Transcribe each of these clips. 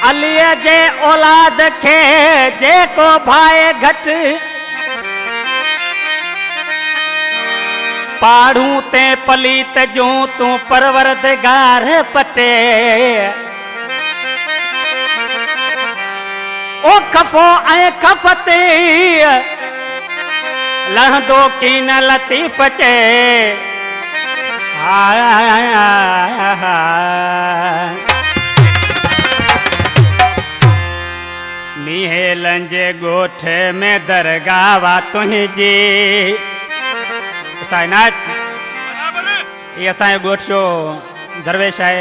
अलीअ जे औलाद खे जेको भाए घट पाड़ू ते पलीत जूं तू परवरदिगार पटे ओ खफ़ो ऐं खफ़ते लहंदो की न लतीफ़ चे मीहेलन जे गोठ में दरगाह तुंहिंजी ये असांजो गोठ जो दरवेश है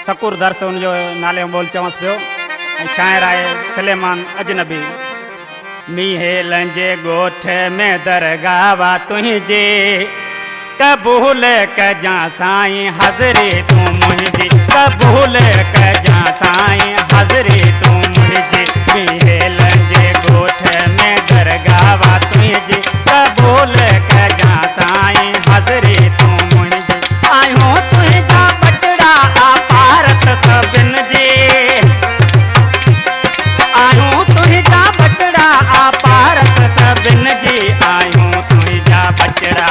सकुर दरस उनजो नाले बोल चवंस पियो शायर है सलेमान अजनबी मीहेलन जे गोठ में दरगाह तुंहिंजी कबूल कजा साईं हाज़िरी तू मुंहिंजी कबूल कजा साईं हाज़िरी तू मुंहिंजी मीहेलन जे गोठ में दरगाह तुंहिंजी कबूल कजा साईं हाज़िरी तू मुंहिंजी आहियूं तुंहिंजा बटड़ा भारत सभिनि जी आहियूं तुंहिंजा बटड़ा भारत सभिनि जी आहियूं तुंहिंजा बटड़ा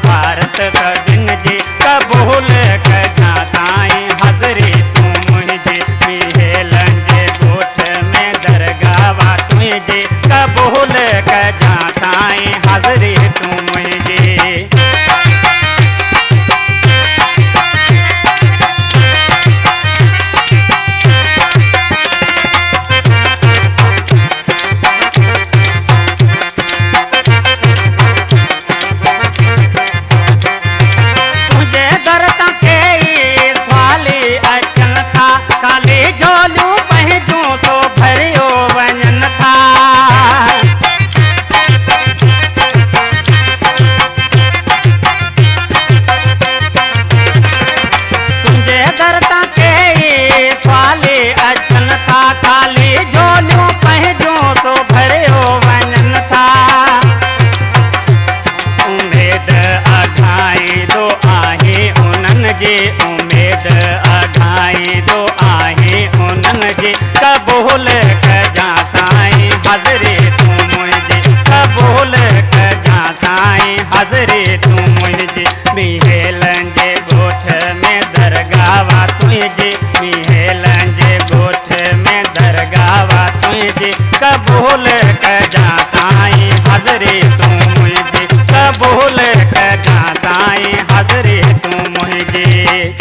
भारत सभिनि जी कबूल कजा साईं हाज़िरी तू मुंहिंजी मीहेलन जे गोठ में दरगाह तुंहिंजी कबूल कजा साईं हाज़िरी तू मुंहिंजी उम्मीद अघाई दो आहे उन्हनि जी कबूल कजा साईं हाज़िरी तू मुंहिंजी कबूल कजा साईं हाज़िरी तू मुंहिंजी मीहेलन जे गोठ में दरगाह तुंहिंजी मीहेलन जे गोठ में दरगाह तुंहिंजी कबूल कजा साईं हाज़िरी तू मुंहिंजी कबूल कजा साईं हाज़िरी तू मुंहिंजी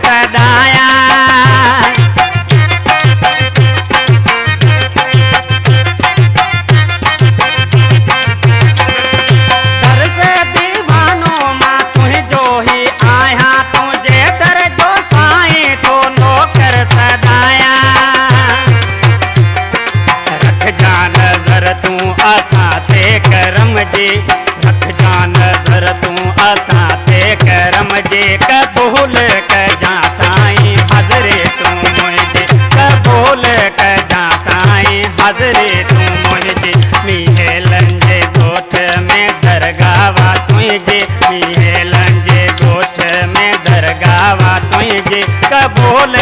सदाया दर से दीवानो मां तुझो ही आया तुझे दर जो साईं तो नौकर सदाया रख जा नजर तू असां ते करम जी रख जा नजर तू असां ते करम जी कबूल कजा साईं हाज़िरी तू मुंहिंजी कबूल कजा साईं हाज़िरी तू मुंहिंजी मीहेलन जे गोठ में दरगाह तुंहिंजी मीहेलन जे गोठ में दरगाह तुंहिंजी कबूल